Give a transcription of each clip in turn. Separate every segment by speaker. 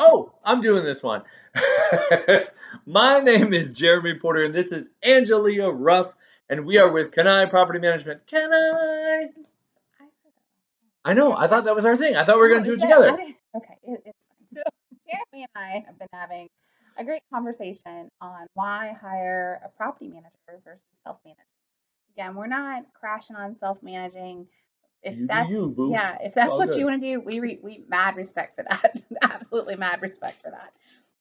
Speaker 1: Oh, I'm doing this one. My name is Jeremy Porter, and this is Angelia Ruff, and we are with CANI Property Management. CANI. I know. I thought that was our thing. I thought we were going to do it together.
Speaker 2: Okay, it's fine. So Jeremy and I have been having a great conversation on why hire a property manager versus self-managing. Again, we're not crashing on self-managing. If
Speaker 1: You do
Speaker 2: that's
Speaker 1: you, boo.
Speaker 2: if that's
Speaker 1: All
Speaker 2: what you
Speaker 1: good.
Speaker 2: want to do, we mad respect for that. Absolutely mad respect for that.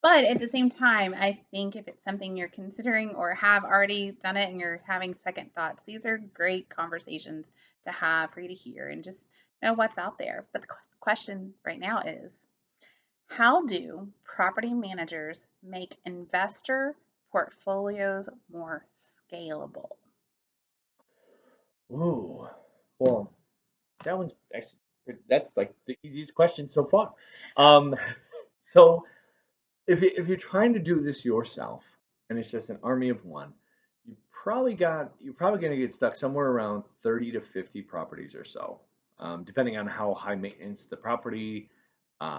Speaker 2: But at the same time, I think if it's something you're considering or have already done it and you're having second thoughts, these are great conversations to have for you to hear and just know what's out there. But the question right now is, how do property managers make investor portfolios more scalable?
Speaker 1: Ooh. Well, that one's actually that's like the easiest question so far. Um, so if you're trying to do this yourself and it's just an army of one, you're probably going to get stuck somewhere around 30 to 50 properties or so, depending on how high maintenance the property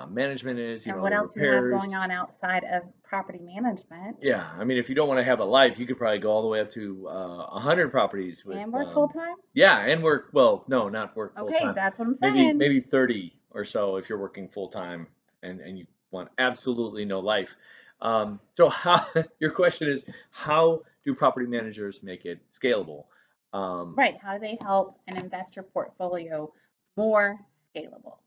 Speaker 1: management is,
Speaker 2: And what
Speaker 1: the
Speaker 2: else you have going
Speaker 1: repairs.
Speaker 2: on outside of property management?
Speaker 1: Yeah, I mean, if you don't want to have a life, you could probably go all the way up to 100 properties with,
Speaker 2: And work full time?
Speaker 1: yeah, and work, well, no, not work full
Speaker 2: Okay,
Speaker 1: time.
Speaker 2: that's what I'm
Speaker 1: Maybe
Speaker 2: saying.
Speaker 1: maybe 30 or so if you're working full time and you want absolutely no life. So how your question is, how do property managers make it scalable?
Speaker 2: Right. How do they help an investor portfolio more scalable?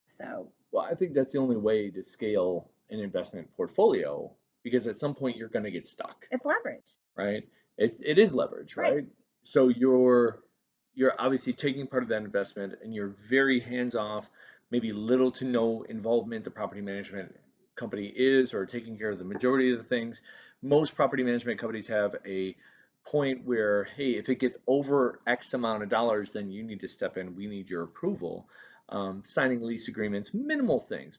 Speaker 2: So
Speaker 1: Well, I think that's the only way to scale an investment portfolio because at some point you're going to get stuck,
Speaker 2: it's leverage.
Speaker 1: right? It is leverage,
Speaker 2: Right.
Speaker 1: right? So you're obviously taking part of that investment and you're very hands off, maybe little to no involvement the property management company is or taking care of the majority of the things. Most property management companies have a point where, hey, if it gets over X amount of dollars, then you need to step in. We need your approval. Signing lease agreements, minimal things.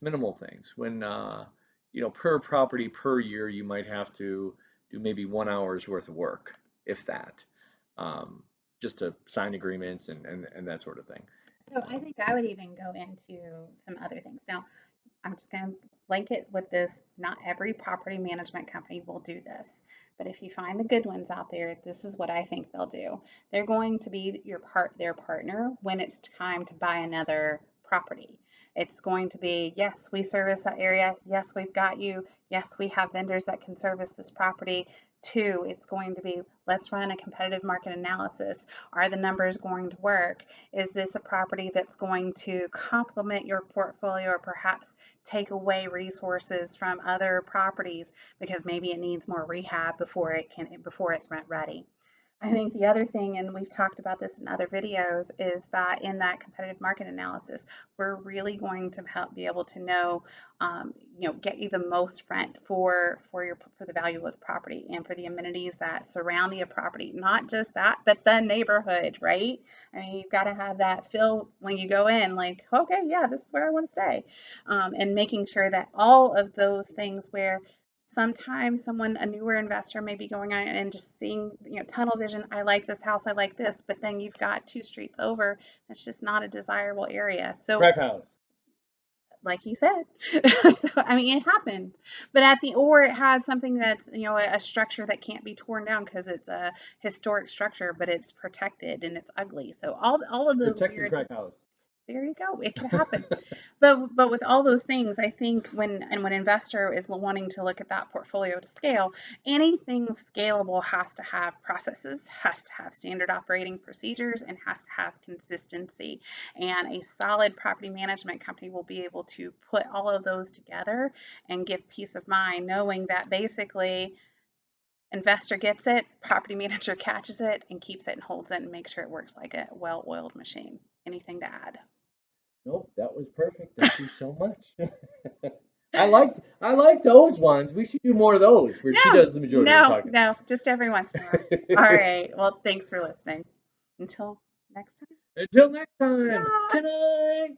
Speaker 1: When per property per year, you might have to do maybe 1 hour's worth of work, if that, um, just to sign agreements and that sort of thing.
Speaker 2: So I think I would even go into some other things. Now, I'm just going to blanket with this. Not every property management company will do this, but if you find the good ones out there, this is what I think they'll do. They're going to be their partner when it's time to buy another property. It's going to be, yes, we service that area. Yes, we've got you. Yes, we have vendors that can service this property. Two, it's going to be, let's run a competitive market analysis. Are the numbers going to work? Is this a property that's going to complement your portfolio or perhaps take away resources from other properties because maybe it needs more rehab before it's rent ready? I think the other thing, and we've talked about this in other videos, is that in that competitive market analysis, we're really going to help be able to know, get you the most rent for the value of the property and for the amenities that surround the property. Not just that, but the neighborhood, right? I mean, you've got to have that feel when you go in, like, okay, yeah, this is where I want to stay, and making sure that all of those things where sometimes a newer investor may be going on and just seeing, tunnel vision. I like this house. I like this. But then you've got two streets over. That's just not a desirable area. So,
Speaker 1: Crack house.
Speaker 2: like you said, so I mean, it happens. But or it has something that's, a structure that can't be torn down because it's a historic structure, but it's protected and it's ugly. So all of those
Speaker 1: Protected
Speaker 2: weird.
Speaker 1: crack house.
Speaker 2: There you go. It could happen. But with all those things, I think when an investor is wanting to look at that portfolio to scale, anything scalable has to have processes, has to have standard operating procedures, and has to have consistency. And a solid property management company will be able to put all of those together and give peace of mind, knowing that basically investor gets it, property manager catches it and keeps it and holds it and makes sure it works like a well-oiled machine. Anything to add?
Speaker 1: Nope, that was perfect. Thank you so much. I like those ones. We should do more of those where she
Speaker 2: No,
Speaker 1: does the majority of the
Speaker 2: no,
Speaker 1: talking.
Speaker 2: no, just every once in a while. All right. Well, thanks for listening. Until next time.
Speaker 1: Until next time,
Speaker 2: Yeah.
Speaker 1: good night.